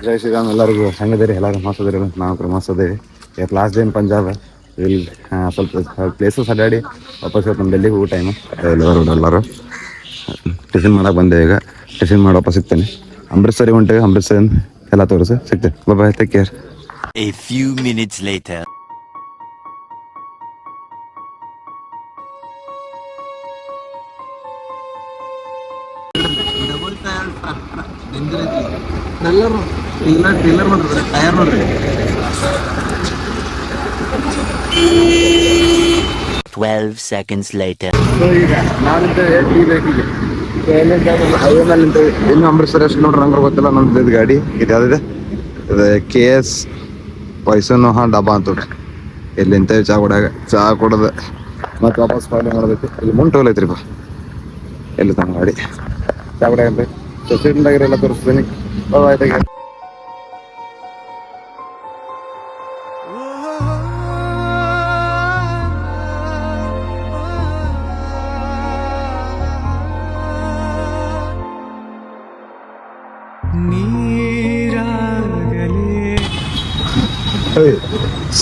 ಜೈ ಶ್ರೀರಾಮ್ ಎಲ್ಲರಿಗೂ ಹೆಂಗದಿರಿ ಎಲ್ಲರೂ ಮಸ್ತದಿರಿ ನಾವು ಮಸ್ತದೇವಿ ಇವತ್ತು ಲಾಸ್ಟ್ ಡೇ ಇನ್ ಪಂಜಾಬ್ ಇಲ್ಲಿ ಸ್ವಲ್ಪ ಪ್ಲೇಸಸ್ ಅಡ್ಡಾಡಿ ವಾಪಸ್ ಇವತ್ತು ನಮ್ಮ ಡೆಲ್ಲಿಗೆ ಹೋಗೋ ಟೈಮು ಎಲ್ಲರೂ ಟಿಫಿನ್ ಮಾಡಕ್ಕೆ ಬಂದೆ ಈಗ ಟಿಫಿನ್ ಮಾಡಿ ವಾಪಸ್ ಸಿಗ್ತೇನೆ ಅಮೃತ್ಸರಿಗೆ ಹೊಂಟೇವೆ ಅಮೃತ್ಸರ್ ಎಲ್ಲ ತೋರಿಸಿ ಸಿಗ್ತೇವೆ bye take care. A few minutes later. Trailer ನೋಡ್ರಿ ಟೈರ್ ನೋಡ್ರಿ 12 seconds later. ಈಗ ನಾನಿದ್ದೇವೆ ಟೀ ಬೇಕಿಗೆ ಹೈವೇ ಮೇಲೆ ನಿಂತೇವೆ ಇನ್ನು ಅಮೃತ್ಸರ್ ಎಷ್ಟು ನೋಡ್ರಿ ನಂಗೆ ಗೊತ್ತಿಲ್ಲ ನಮ್ದು ಇದು ಗಾಡಿ ಇದು ಯಾವುದಿದೆ ಇದು KS ಪೈಸನೋಹ ಡಬ್ಬಾ ಅಂತ ಇಲ್ಲಿ ನಿಂತೇವೆ ಚಾ ಕೊಡೋದು ಮತ್ತು ವಾಪಸ್ ಫಾಲೋ ಮಾಡೋದೈತಿ ಇಲ್ಲಿ ಮುಂಟು ಹೋಲೈತ್ರಿಪ್ಪ ಎಲ್ಲಿ ತಮ್ಮ ಗಾಡಿ ಚಾ ಕೊಡಾಗಂತ ಸೊಸೈಟಿದಾಗಿರೆಲ್ಲ ತೋರಿಸ್ತೀನಿ ಆಯ್ತಾಗ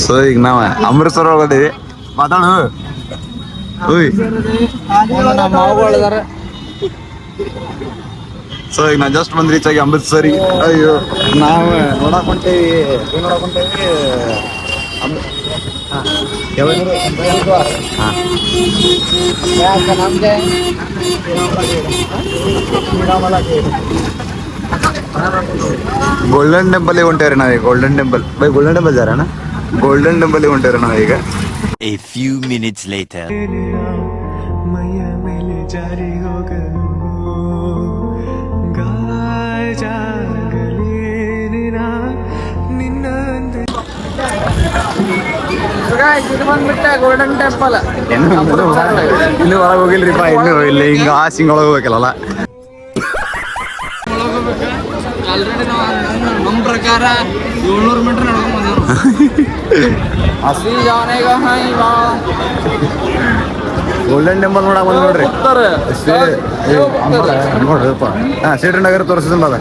ಸೊ ಈಗ ನಾವು ಅಮೃತ್ಸರ ಹೋಗೋದೀವಿ ಮಾತಾಡು ಸೊ ಈಗ ನಾ ಜಸ್ಟ್ ಬಂದು ರೀಚ್ ಆಗಿ ಅಮೃತ್ಸರಿ ಅಯ್ಯೋ ನಾವು ನೋಡಕ್ ಹೊಂಟೇವಿ ಗೋಲ್ಡನ್ ಟೆಂಪಲ್ ಹೊಂಟೇವ್ರಿ ನಾವೀಗ ಗೋಲ್ಡನ್ ಟೆಂಪಲ್ ಜಾರಣ ಗೋಲ್ಡನ್ ಟೆಂಪಲ್ ಹೊಂಟೇವ್ರಿ ನಾವೀಗ. A few minutes later. Golden temple ಇನ್ನು ಹೊರಗೆ ಹೋಗಿಲ್ರಿಪ್ಪ ಇನ್ನು ಇಲ್ಲಿ ಹಿಂಗ ಸಿಂಗ್ ಒಳಗೆ ಹೋಗ್ಬೇಕಲ್ಲ ನಮ್ಮ ಪ್ರಕಾರ 700 ಮೀಟರ್ ನಡ್ಕೊಂಡು ಗೋಲ್ಡನ್ ಟೆಂಪಲ್ ನೋಡಕ್ ಬಂದ್ ನೋಡ್ರಿ ನೋಡ್ರಿಪ್ಪ ಶ್ರೀನಗರ ತೋರಿಸಿದ ಬಾಗ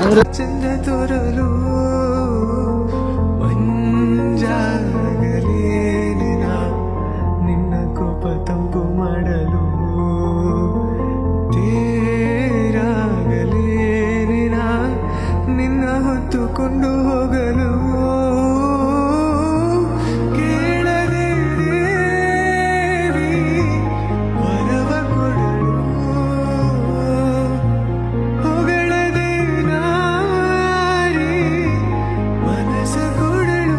ಹೊತ್ತುಕೊಂಡು ಹೋಗಲು ಕೇಳದೆ ವರವ ಕೊಡಲು ಹೊಗಳದೆ ನಾರಿ ಮನಸ ಕೊಡಲು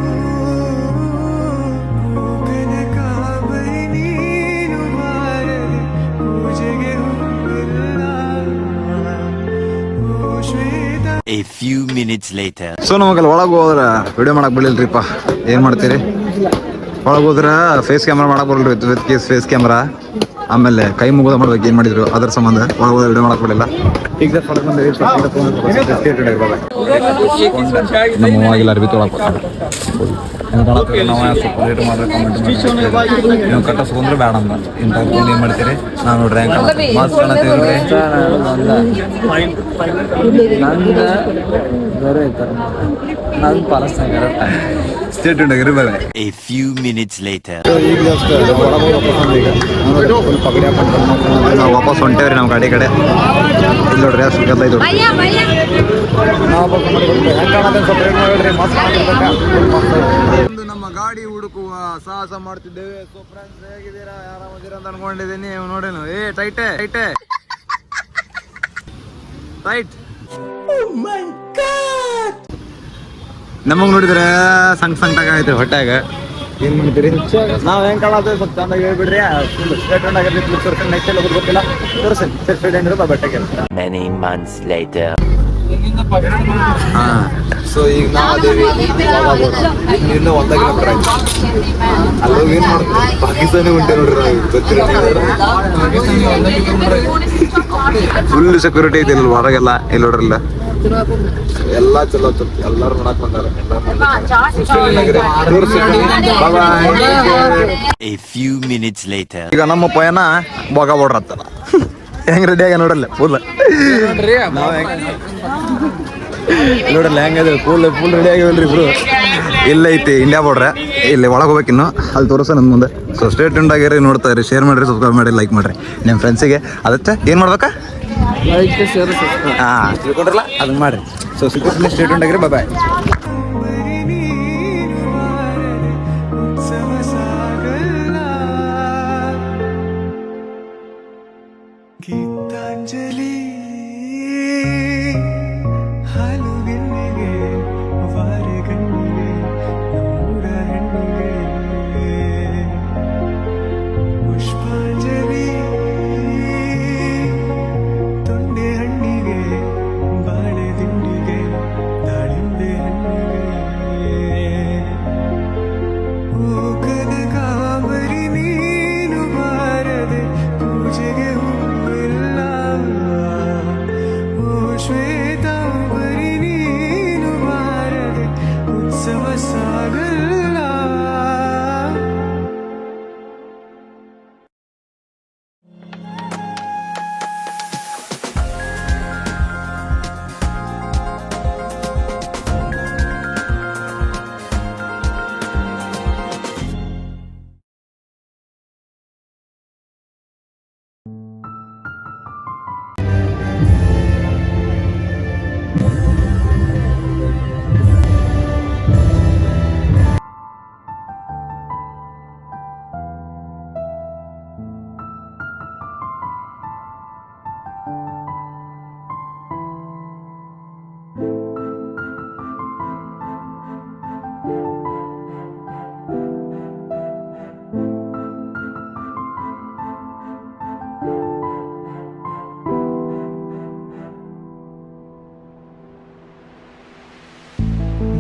ಮೂಗನ ಕಾಬೈ ನೀನು ಬಾರದೆ ಪೂಜೆಗೆ ಹೋಗಲ್ಲ ಓ Shweta. A few minutes later. So ನಮಗಲ್ಲಿ ಒಳಗೆ ಹೋದ್ರ ವಿಡಿಯೋ ಮಾಡಕ್ ಬಿಡಲಿಲ್ರಿಪ್ಪ ಏನ್ ಮಾಡ್ತೀರಿ ಒಳಗೆ ಹೋದ್ರ ಫೇಸ್ ಕ್ಯಾಮ್ರಾ ಮಾಡಕ್ ಬರಲ್ರಿ ವಿತ್ ಫೇಸ್ ಕ್ಯಾಮ್ರಾ ಆಮೇಲೆ ಕೈ ಮುಗಿದ ಮಾಡ್ಬೇಕು ಏನ್ ಮಾಡಿದ್ರು ಅದ್ರ ಸಂಬಂಧ ಒಳಗೆ ಹೋದ ವಿಡಿಯೋ ಮಾಡಕ್ ಬಿಡಲಿಲ್ಲ. ಈಗ ನಮ್ಮ ಆಗಿಲ್ಲ ಅರ್ಬಿ ತೊಳಕ್ ನಾವು ರೇಟ್ ಮಾಡ್ರೆ ಕಮೆಂಟ್ ನೀವು ಕಟ್ಟಿಸ್ಕೊಂಡ್ರೆ ಬೇಡ ಅಂದ ಇಂಥ ಏನ್ ಮಾಡ್ತೀರಿ ನಾವು ನೋಡ್ರಿ ಹೆಂಗೆ ಮಾಸ್ಕ್ ಕಾಣತ್ತೀವಿ ಸ್ಟೇಟ್ ಉಂಟಾಗಿರಿ ಬೇಡ. A few minutes later. ಈಗ ಜಸ್ಟ್ ಪಗಡಿ ಹಾಕೊಂಡು ನಾವು ವಾಪಸ್ ಹೊಂಟೇವ್ರಿ ನಮ್ಮ ಗಾಡಿ ಕಡೆ ಇಲ್ಲಿ ನೋಡ್ರಿ ಅಷ್ಟು ಗದ್ದ ಇದು ನಮ್ಮ ಗಾಡಿ ಹುಡುಕುವ ಸಾಹಸ ಮಾಡ್ತಿದ್ದೇವೆ. ಸೊ ಫ್ರೆಂಡ್ಸ್ ಹೇಗಿದ್ದೀರಾ ಆರಾಮದಿರಾ ಅಂತ ಅನ್ಕೊಂಡಿದ್ದೀನಿ. ನೋಡೇನು ಟೈಟ್ ನಮಗ್ ನೋಡಿದ್ರೆ ಸಂಕಟಾಗ ಐತೆ ಹೊಟ್ಟಾಗ ಏನ್ ಮಾಡ್ತೀರಿ ನಾವ್ ಹೆಂಗ್ ಕಾಣತ್ತೇವೆ ಸ್ವಲ್ಪ ಚಂದಾಗಿ ಹೇಳ್ಬಿಡ್ರಿ ನೆಕ್ಸ್ಟ್ ಎಲ್ಲ ಗೊತ್ತಿಲ್ಲ ತೋರಿಸಿ ಬಟ್ಟೆಗೆ. Many months later. ಹಾ ಸೊ ಈಗ ನಾವು ಅದೇವಿ ಇಲ್ಲಿಂದ 1 ಕಿಲೋಮೀಟರ್ ಆಯ್ತು ಅಲ್ಲೋಗಿ ಏನ್ ಮಾಡ್ತೀವಿ ಪಾಕಿಸ್ತಾನಿ ಉಂಟೆ ನೋಡ್ರಿ ಗೊತ್ತಿರ ಫುಲ್ ಸೆಕ್ಯೂರಿಟಿ ಐತಿ ಇಲ್ಲಿ ಹೊರಗೆಲ್ಲ ಇಲ್ಲಿ ನೋಡ್ರಲ್ಲ ಎಲ್ಲ ಚಲೋ ಎಲ್ಲಾರು ನೋಡಕ್ ಬಂದಾರ. A few minutes later. ಈಗ ನಮ್ಮ ಪಯಣ ಬೋಗ ಬೋಡ್ರತ್ತಲ್ಲ ಹೆಂಗ್ ರೆಡಿ ಆಗ ನೋಡಲ್ಲ ಫುಲ್ ನೋಡ್ರಲ್ಲ ಹೆಂಗದ ಫುಲ್ ರೆಡಿ ಆಗಿವಲ್ರಿ ಇಬ್ರು. ಇಲ್ಲ ಐತಿ ಇಂಡಿಯಾ ಬಾರ್ಡ್ರ, ಇಲ್ಲಿ ಒಳಗೆ ಹೋಗ್ಬೇಕಿನ್ನು, ಅಲ್ಲಿ ತೋರಿಸ ನನ್ನ ಮುಂದೆ. ಸೊ ಸ್ಟೇ ಟ್ಯೂನ್ಡ್ ಆಗಿರಿ, ನೋಡ್ತಾ ಇರಿ, ಶೇರ್ ಮಾಡಿರಿ, ಸಬ್ಸ್ಕ್ರೈಬ್ ಮಾಡಿ, ಲೈಕ್ ಮಾಡಿರಿ ನಿಮ್ಮ ಫ್ರೆಂಡ್ಸಿಗೆ. ಅದಕ್ಕೆ ಏನು ಮಾಡ್ಬೇಕಾ? ಹಾಂ ತಿಳ್ಕೊಂಡ್ರಲ್ಲ, ಅದನ್ನ ಮಾಡಿರಿ. ಸೊ ಸಿಗ್ತೀನಿ, ಸ್ಟೇ ಟ್ಯೂನ್ಡ್ ಆಗಿರಿ, ಬಾಯ್. ಬರಿ ನೀನು ಬಾರದೆ ಉತ್ಸವ ಸಾಗಲ್ಲ. ಗೀತಾಂಜಲಿ ಹಾಲುಗೆನ್ನೆಗೆ ವಾರೆಗಣ್ಣಿಗೆ ನಮ್ಮೂರ ಹೆಣ್ಣಿಗೆ. ಪುಷ್ಪಾಂಜಲಿ ತೊಂಡೆ ಹಣ್ಣಿಗೆ ಬಾಳೆ ದಿಂಡಿಗೆ ದಾಳಿಂಬೆ ಹಣ್ಣಿಗೆ. ಓ ಕನಕಾಂಬರಿ ನೀನು ಬಾರದೆ ಪೂಜೆಗೆ ಹೂವಿಲ್ಲ. ಓ ಶ್ವೇತಾಂಬರಿ ನೀನು ಬಾರದೆ ಉತ್ಸವ ಸಾಗಲ್ಲ.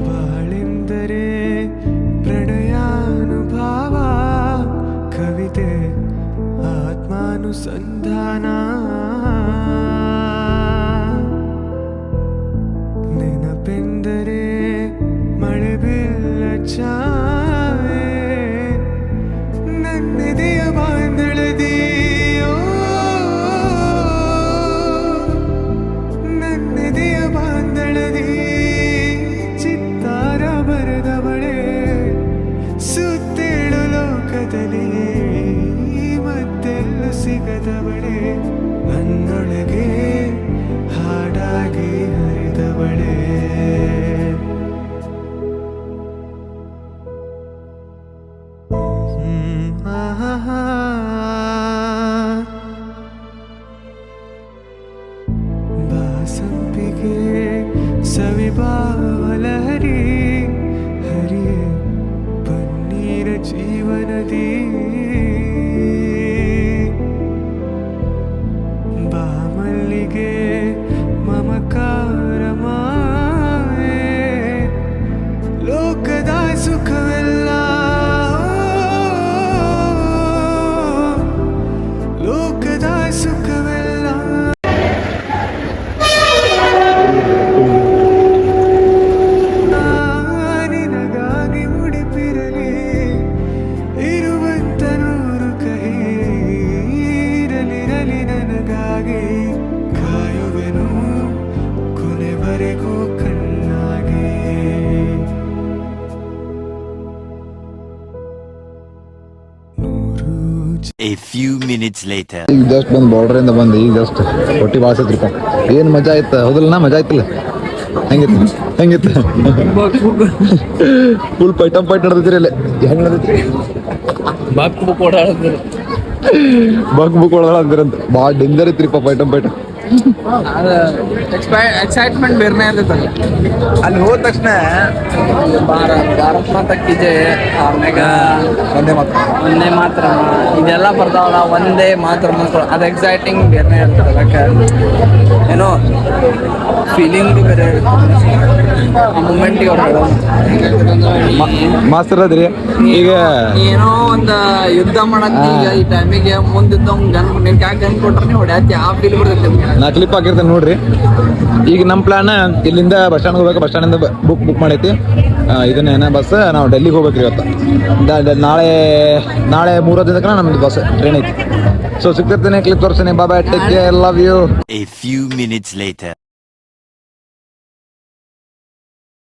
ಬಾಳೆಂದರೆ ಪ್ರಣಯಾನುಭಾವ, ಕವಿತೆ ಆತ್ಮಾನುಸಂಧಾನ. ನೆನಪೆಂದರೆ ಮಳೆ ಬೆಲ್ಲ ಛಾಯೆ, ನನ್ನೆದೆಯ ಬಾಂಧಳದಿಯೋ, ನನ್ನೆದೆಯ ಬಾಂಧಳದಿ ಚಿತ್ತಾರ ಬರೆದವಳೆ. ಸುತ್ತೇಳು ಲೋಕದಲ್ಲಿ ಮತ್ತೆಲ್ಲೂ ಸಿಗದವಳೆ, ನನ್ನೊಳಗೆ ಹಾಡಾಗಿ ಹರಿದವಳೆ. ಆಹಾ ಬಾಸಂಪಿಗೆ ಸವಿಬಾವಲಹರಿ, ಹರಿಯೇ ಪನ್ನೀರ ಜೀವನದಿ. ಬಾಮಲ್ಲಿಗೆ ಮಮಕಾರ ಮಾಯೆ, ಲೋಕದ ಸುಖವೆಲ್ಲ, ಲೋಕದ ಸುಖವೆಲ್ಲ. ನಿನಗಾಗಿ ಮುಡಿಪಿರಲಿ ಇರುವಂತ ನೂರು ಕಹಿ, ಇರಲಿರಲಿ ನನಗಾಗಿ ಕಾಯುವೆನು ಕೊನೆವರೆಗೂ ಕಣ್ಣಾಗಿ. A few minutes later. ಈಗ ಜಸ್ಟ್ ಬಂದು ಬಾರ್ಡ್ರಿಂದ ಬಂದು ಈಗ ಜಸ್ಟ್ ಹೊಟ್ಟಿ ಬಾಳ್ಸೈತ್ರಿಪ್ಪ. ಏನು ಮಜಾ ಆಯ್ತು ಹೌದಲ್ಲ? ಮಜಾ ಆಯ್ತಿಲ್ಲ? ಹೆಂಗಿತ್ತು ಫುಲ್ ಪೈಟಮ್ ಪೈಟ್ ನಡೆದೈತ್ರಿ ಅಲ್ಲಿ. ಹೆಂಗ್ ನಡೆದೈತ್ರಿ? ಬಕ್ ಬುಕ್ ಓಡಾಡ್ತಿರಂತ ಭಾಳ ಡೇಂಜರ್ ಐತ್ರಿಪ್ಪ ಪೈಟಮ್ ಪೈಟ. ಎಕ್ಸೈಟ್ಮೆಂಟ್ ಬೇರೆನೇ ಇರ್ತೈತಲ್ಲ. ಅಲ್ಲಿ ಹೋದ ತಕ್ಷಣ ಭಾರತ್ ಮಾತಾ ಕಿ ಜೈ, ಆಮ್ಯಾಗ ಒಂದೇ ಮಾತ್ರ ಇದೆಲ್ಲ ಬರ್ತಾವಲ್ಲ, ಒಂದೇ ಮಾತ್ರ ಅದು ಎಕ್ಸೈಟಿಂಗ್ ಬೇರೆನೇ ಇರ್ತದೆ. ಏನೋ ಫೀಲಿಂಗ್ ಬೇರೆ ಇರುತ್ತೆ ಆ ಮೂಮೆಂಟಿಗೆ ಅವ್ರು ಮಾಸ್ತರ್ ಅದ್ರಿ. ಈಗ ಏನೋ ಒಂದು ಯುದ್ಧ ಮಾಡತ್ತಿ, ಈಗ ಈ ಟೈಮಿಗೆ ಮುಂದಿದ್ದ ಗನ್ ನಿನ್ ಕ್ಯಾಕ್ ಗನ್ ಕೊಟ್ರೆ ಹೊಡ್ಯಾತಿ, ಆ ಫೀಲ್ ಬರ್ತೈತಿ. ನಾ ಕ್ಲಿಪ್ ಹಾಕಿರ್ತೇನೆ ನೋಡ್ರಿ. ಈಗ ನಮ್ಮ ಪ್ಲಾನ್ ಇಲ್ಲಿಂದ ಬಸ್ ಸ್ಟ್ಯಾಂಡ್ ಹೋಗ್ಬೇಕು, ಬಸ್ ಸ್ಟ್ಯಾಂಡಿಂದ ಬುಕ್ ಮಾಡೈತಿ. ಇದನ್ನೇನ ಬಸ್ ನಾವು ಡೆಲ್ಲಿಗೆ ಹೋಗ್ಬೇಕ್ರಿ ಇವತ್ತು. ನಾಳೆ 3 ದಿನಕ್ಕೆ ನಮ್ದು ಬಸ್ ಟ್ರೈನ್ ಐತಿ. ಸೊ ಸಿಗ್ತಿರ್ತೀನಿ, ಕ್ಲಿಪ್ ತೋರಿಸ್ತೀನಿ. Bye, take care, love you. A few minutes later.